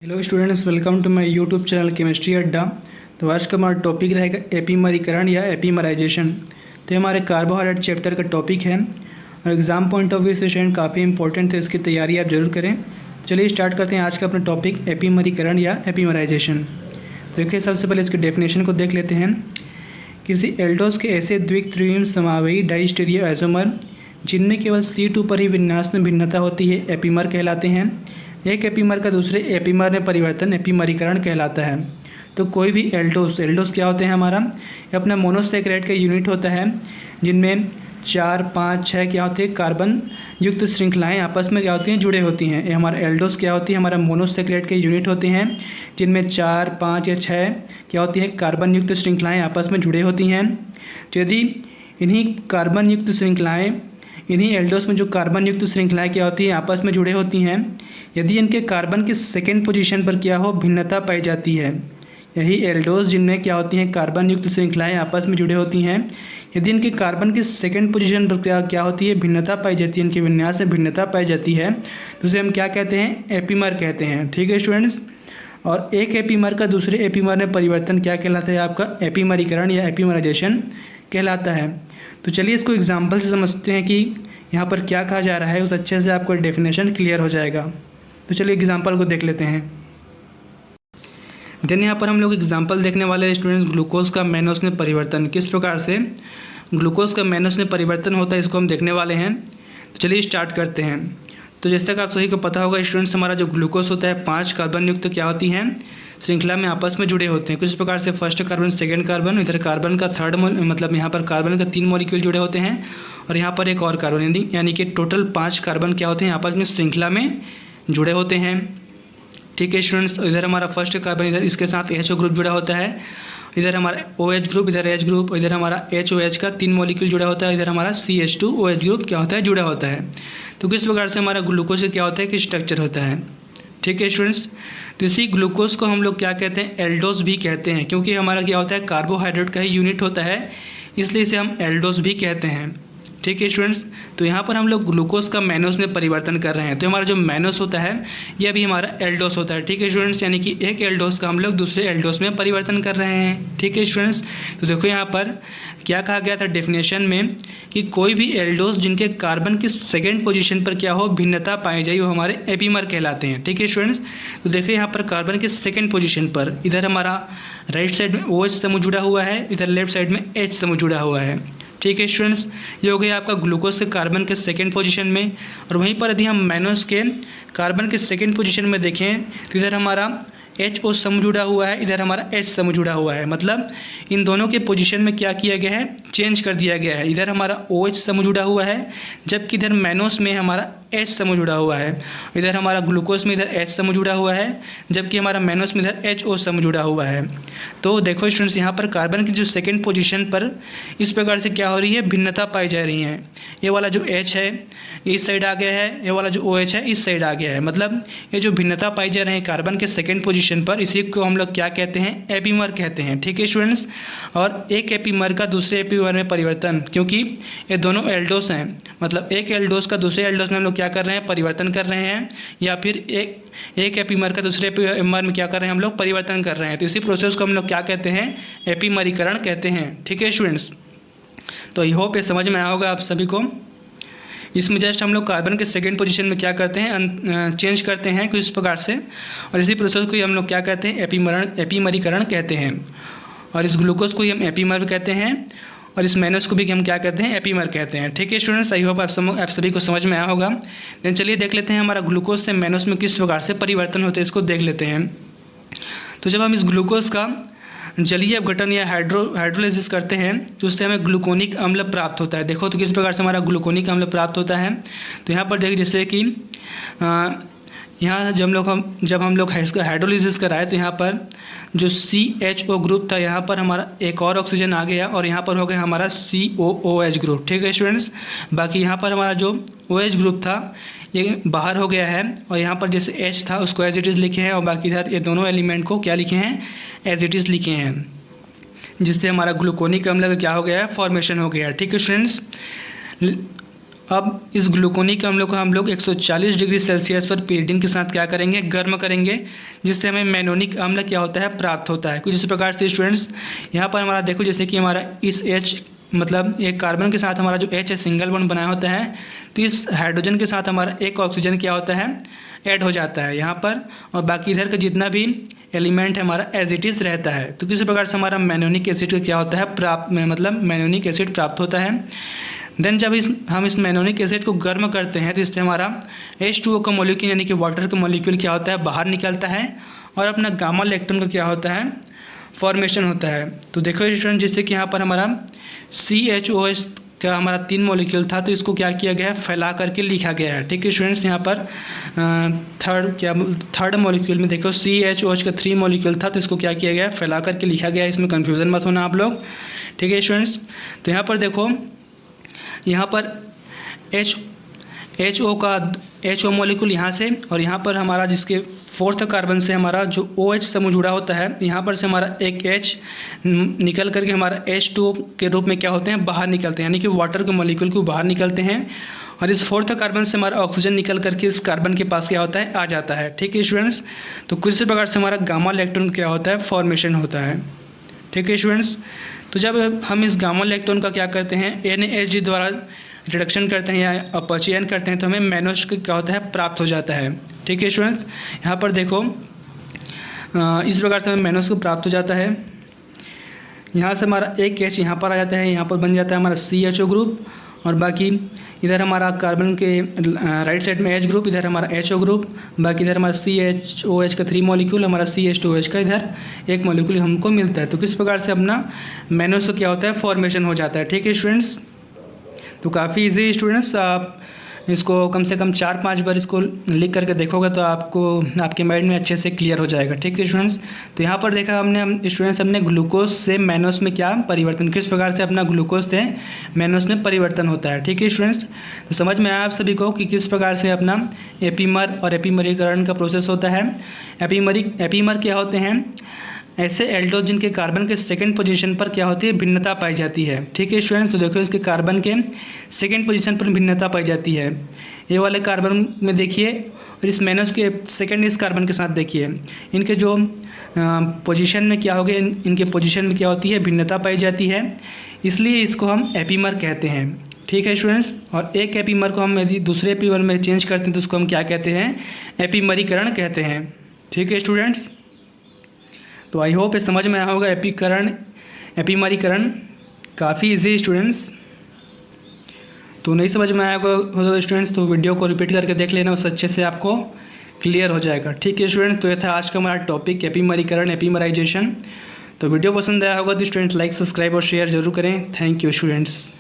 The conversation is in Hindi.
Hello students, welcome to my YouTube channel chemistry Adda. तो आज का हमारा टॉपिक रहेगा एपीमरीकरण या एपीमराइजेशन। तो हमारे कार्बोहाइड्रेट चैप्टर का टॉपिक है और एग्ज़ाम पॉइंट ऑफ व्यू से स्टूडेंट काफ़ी इंपॉर्टेंट है, इसकी तैयारी आप जरूर करें। चलिए स्टार्ट करते हैं आज का अपना टॉपिक एपीमरीकरण या एपीमराइजेशन। देखिए, सबसे पहले इसके डेफिनेशन को देख लेते हैं। किसी एल्डोज के ऐसे द्वित्रिम समावेयी डाइस्टेरियो आइसोमर जिनमें केवल C2 पर ही विन्यास में भिन्नता होती है एपीमर कहलाते हैं। एक एपीमर का दूसरे एपीमर में परिवर्तन एपीमरीकरण कहलाता है। तो कोई भी एल्डोज क्या होते हैं हमारा, ये अपना मोनोसैकेराइड का यूनिट होता है जिनमें 4, 5, 6 क्या होते हैं कार्बन युक्त श्रृंखलाएं आपस में क्या होती हैं, जुड़े होती हैं। ये हमारा एल्डोज क्या होती है, हमारा मोनोसैकेराइड के यूनिट होते हैं जिनमें 4, 5 या 6 क्या होती है कार्बन युक्त श्रृंखलाएँ आपस में जुड़े होती हैं। तो यदि इन्हीं एल्डोज में जो कार्बन युक्त श्रृंखलाएं क्या होती हैं आपस में जुड़े होती हैं, यदि इनके कार्बन की सेकेंड पोजीशन पर क्या हो भिन्नता पाई जाती है, यही एल्डोज जिनमें क्या होती हैं कार्बन युक्त श्रृंखलाएं आपस में जुड़े होती हैं, यदि इनके कार्बन की सेकेंड पोजीशन पर क्या होती है भिन्नता पाई जाती है, इनके विन्यास में भिन्नता पाई जाती है, तो उसे हम क्या कहते हैं, एपीमर कहते हैं। ठीक है स्टूडेंट्स। और एक एपीमर का दूसरे एपीमर में परिवर्तन क्या कहलाता है, आपका एपीमरीकरण या एपीमराइजेशन कहलाता है। तो चलिए इसको एग्जाम्पल से समझते हैं कि यहाँ पर क्या कहा जा रहा है, उस अच्छे से आपको डेफिनेशन क्लियर हो जाएगा। तो चलिए एग्जाम्पल को देख लेते हैं। देन यहाँ पर हम लोग एग्जाम्पल देखने वाले स्टूडेंट्स, ग्लूकोज का मैनोस में परिवर्तन, किस प्रकार से ग्लूकोज का मैनोस में परिवर्तन होता है इसको हम देखने वाले हैं। तो चलिए स्टार्ट करते हैं। तो जैसे तक आप सभी को पता होगा स्टूडेंट्स, हमारा जो ग्लूकोज होता है 5 कार्बन युक्त क्या होती हैं, श्रृंखला में आपस में जुड़े होते हैं। कुछ प्रकार से फर्स्ट कार्बन, सेकंड कार्बन, इधर कार्बन का थर्ड मतलब यहाँ पर कार्बन का 3 मॉलिक्यूल जुड़े होते हैं और यहाँ पर एक और कार्बन, यानी कि टोटल 5 कार्बन क्या होते हैं आपस में श्रृंखला में जुड़े होते हैं। ठीक है स्टूडेंट्स। इधर हमारा फर्स्ट कार्बन, इधर इसके साथ HO ग्रुप जुड़ा होता है, इधर हमारा OH ग्रुप, इधर H ग्रुप, इधर हमारा HOH का 3 मॉलिक्यूल जुड़ा होता है, इधर हमारा CH2OH ग्रुप क्या होता है, जुड़ा होता है। तो किस प्रकार से हमारा ग्लूकोज क्या होता है कि स्ट्रक्चर होता है। ठीक है स्टूडेंट्स। तो इसी ग्लूकोज को हम लोग क्या कहते हैं, एल्डोज भी कहते हैं, क्योंकि हमारा क्या होता है कार्बोहाइड्रेट का ही यूनिट होता है, इसलिए इसे हम एल्डोज भी कहते हैं। ठीक है स्टूडेंट्स। तो यहाँ पर हम लोग ग्लूकोज का मैनोस में परिवर्तन कर रहे हैं। तो हमारा जो मैनोस होता है यह भी हमारा एल्डोस होता है। ठीक है स्टूडेंट्स, यानी कि एक एल्डोस का हम लोग दूसरे एल्डोस में परिवर्तन कर रहे हैं। ठीक है स्टूडेंट्स। तो देखो यहाँ पर क्या कहा गया था डेफिनेशन में कि कोई भी एल्डोस जिनके कार्बन की सेकेंड पोजीशन पर क्या हो भिन्नता पाई जाए, वो हमारे एपीमर कहलाते हैं। ठीक है स्टूडेंट्स। तो देखिए यहाँ पर कार्बन के सेकेंड पोजीशन पर इधर हमारा राइट साइड में OH समूह जुड़ा हुआ है, इधर लेफ्ट साइड में H समूह जुड़ा हुआ है। ठीक है स्टूडेंट्स। ये हो गया आपका ग्लूकोज के कार्बन के सेकेंड पोजीशन में। और वहीं पर यदि हम मैनोस के कार्बन के सेकेंड पोजीशन में देखें तो इधर हमारा HO समूह जुड़ा हुआ है, इधर हमारा H समूह जुड़ा हुआ है, मतलब इन दोनों के पोजीशन में क्या किया गया है, चेंज कर दिया गया है। इधर हमारा OH समूह जुड़ा हुआ है, जबकि इधर मैनोस में हमारा H समूह जुड़ा हुआ है। इधर हमारा ग्लूकोज में इधर H समूह जुड़ा हुआ है, जबकि हमारा मैनोस में इधर HO समूह जुड़ा हुआ है। तो देखो स्टूडेंट्स, यहाँ पर कार्बन की जो सेकेंड पोजीशन पर इस प्रकार से क्या हो रही है, भिन्नता पाई जा रही है। ये वाला जो H है इस साइड आ गया है, ये वाला जो OH है इस साइड आ गया है, मतलब ये जो भिन्नता पाई जा रही है कार्बन के सेकेंड पोजीशन पर, इसी को हम लोग क्या कहते हैं, एपीमर कहते हैं। ठीक है स्टूडेंट्स। और एक एपीमर का दूसरे एपीमर में परिवर्तन, क्योंकि ये दोनों एल्डोस हैं, मतलब एक एल्डोस का दूसरे एल्डोस में हम लोग क्या कर रहे हैं, परिवर्तन कर रहे हैं, या फिर एक एपीमर का दूसरे एपीमर में क्या कर रहे हैं, हम लोग परिवर्तन कर रहे हैं। तो इसी प्रोसेस को हम लोग क्या कहते हैं, एपीमरीकरण कहते हैं। ठीक है स्टूडेंट्स। तो आई होप ये समझ में आया होगा आप सभी को। इसमें जस्ट हम लोग कार्बन के सेकेंड पोजीशन में क्या करते हैं, चेंज करते हैं कुछ इस प्रकार से, और इसी प्रोसेस को ही हम लोग क्या कहते हैं, एपीमरीकरण कहते हैं। और इस ग्लूकोज को ही हम एपीमर कहते हैं, और इस मैनोस को भी हम क्या कहते हैं, एपीमर कहते हैं। ठीक है स्टूडेंट्स, आई होप आप सभी को समझ में आया होगा। देन चलिए देख लेते हैं हमारा ग्लूकोज से मैनोस में किस प्रकार से परिवर्तन होते हैं, इसको देख लेते हैं। तो जब हम इस ग्लूकोज का जलीय अपघटन या हाइड्रोलाइसिस करते हैं तो उससे हमें ग्लूकोनिक अम्ल प्राप्त होता है। देखो तो किस प्रकार से हमारा ग्लूकोनिक अम्ल प्राप्त होता है। तो यहाँ पर देखिए जैसे कि यहाँ जब हम लोग इसका हाइड्रोलाइसिस कराए तो यहाँ पर जो CHO ग्रुप था, यहाँ पर हमारा एक और ऑक्सीजन आ गया और यहाँ पर हो गया हमारा COOH ग्रुप। ठीक है स्टूडेंट्स। बाकी यहाँ पर हमारा जो OH ग्रुप था ये बाहर हो गया है, और यहाँ पर जैसे H था उसको एज इट इज़ लिखे हैं, और बाकी इधर ये दोनों एलिमेंट को क्या लिखे हैं, एज इट इज़ लिखे हैं, जिससे हमारा ग्लूकोनिक अम्ल का क्या हो गया है, फॉर्मेशन हो गया है। ठीक है स्टूडेंट्स। अब इस ग्लूकोनिक अम्ल को हम लोग 140 डिग्री सेल्सियस पर पीरियडिन के साथ क्या करेंगे, गर्म करेंगे, जिससे हमें मैनोनिक अम्ल क्या होता है, प्राप्त होता है। कुछ इस प्रकार से स्टूडेंट्स यहाँ पर हमारा देखो, जैसे कि हमारा इस H मतलब एक कार्बन के साथ हमारा जो H है सिंगल बॉन्ड बनाया होता है, तो इस हाइड्रोजन के साथ हमारा एक ऑक्सीजन क्या होता है, ऐड हो जाता है यहाँ पर, और बाकी इधर का जितना भी एलिमेंट है हमारा एज इट इज़ रहता है। तो किसी प्रकार से हमारा मैनोनिक एसिड क्या होता है, प्राप्त मतलब मैनोनिक एसिड प्राप्त होता है। देन जब हम इस मैनोनिक एसिड को गर्म करते हैं तो इससे हमारा H2O का मॉलिक्यूल यानी कि वाटर का मॉलिक्यूल क्या होता है, बाहर निकलता है, और अपना गामा इलेक्ट्रॉन का क्या होता है, फॉर्मेशन होता है। तो देखो स्टूडेंट, जिससे कि यहाँ पर हमारा CHOH का हमारा 3 मॉलिक्यूल था, तो इसको क्या किया गया है, फैला करके लिखा गया है। ठीक है स्टूडेंट्स, यहाँ पर थर्ड मॉलिक्यूल में देखो CHOH का 3 मॉलिक्यूल था, तो इसको क्या किया गया है, फैला करके लिखा गया है। इसमें कन्फ्यूज़न मत होना आप लोग। ठीक है स्टूडेंट्स, तो यहाँ पर देखो, यहाँ पर HO मॉलिक्यूल यहाँ से, और यहाँ पर हमारा जिसके 4th कार्बन से हमारा जो OH समूह जुड़ा होता है, यहाँ पर से हमारा एक H निकल करके हमारा H2O के रूप में क्या होते हैं, बाहर निकलते हैं, यानी कि वाटर के मॉलिक्यूल को बाहर निकलते हैं, और इस 4th कार्बन से हमारा ऑक्सीजन निकल करके इस कार्बन के पास क्या होता है, आ जाता है। ठीक है स्टूडेंट्स, तो किसी प्रकार से हमारा गामा इलेक्ट्रॉन क्या होता है, फॉर्मेशन होता है। ठीक है स्टूडेंट्स, तो जब हम इस गामा इलेक्ट्रॉन का क्या करते हैं, NaHG द्वारा रिडक्शन करते हैं या अपचयन करते हैं, तो हमें मैनोस क्या होता है, प्राप्त हो जाता है। ठीक है स्टूडेंट्स, यहाँ पर देखो इस प्रकार से हमें मैनोस को प्राप्त हो जाता है। यहाँ से हमारा एक H यहाँ पर आ जाता है, यहाँ पर बन जाता है हमारा CHO ग्रुप, और बाकी इधर हमारा कार्बन के राइट साइड में H ग्रुप, इधर हमारा HO ग्रुप, बाकी इधर हमारा CHOH का 3 मॉलिक्यूल, हमारा CH2OH का इधर 1 मॉलिक्यूल हमको मिलता है। तो किस प्रकार से अपना मैनोस क्या होता है, फॉर्मेशन हो जाता है। ठीक है स्टूडेंट्स, तो काफ़ी इजी स्टूडेंट्स, आप इसको कम से कम 4-5 बार इसको लिख करके देखोगे तो आपको आपके माइंड में अच्छे से क्लियर हो जाएगा। ठीक है स्टूडेंट्स, तो यहाँ पर देखा हमने स्टूडेंट्स, हमने ग्लूकोज से मैनोस में क्या परिवर्तन, किस प्रकार से अपना ग्लूकोज से मैनोस में परिवर्तन होता है। ठीक है स्टूडेंट्स, तो समझ में आया आप सभी को कि किस प्रकार से अपना एपीमर और एपीमरीकरण का प्रोसेस होता है। एपीमर क्या होते हैं, ऐसे एल्डोज जिनके कार्बन के 2nd पोजीशन पर क्या होती है, भिन्नता पाई जाती है। ठीक है स्टूडेंट्स, तो देखो इसके कार्बन के 2nd पोजीशन पर भिन्नता पाई जाती है। ये वाले कार्बन में देखिए, और इस मैनोस के 2nd इस कार्बन के साथ देखिए, इनके जो पोजीशन में क्या हो गया, इनके पोजीशन में क्या होती है, भिन्नता पाई जाती है, इसलिए इसको हम एपीमर कहते हैं। ठीक है स्टूडेंट्स, और एक एपीमर को हम यदि दूसरे एपीमर में चेंज करते हैं तो उसको हम क्या कहते हैं, एपीमरीकरण कहते हैं। ठीक है स्टूडेंट्स, तो आई होप ये समझ में आया होगा। एपीमरीकरण काफ़ी इजी स्टूडेंट्स, तो नहीं समझ में आया होगा स्टूडेंट्स तो वीडियो को रिपीट करके देख लेना, उससे अच्छे से आपको क्लियर हो जाएगा। ठीक है स्टूडेंट्स, तो ये था आज का हमारा टॉपिक एपीमरीकरण, एपीमराइजेशन। तो वीडियो पसंद आया होगा तो स्टूडेंट्स लाइक, सब्सक्राइब और शेयर जरूर करें। Thank you students.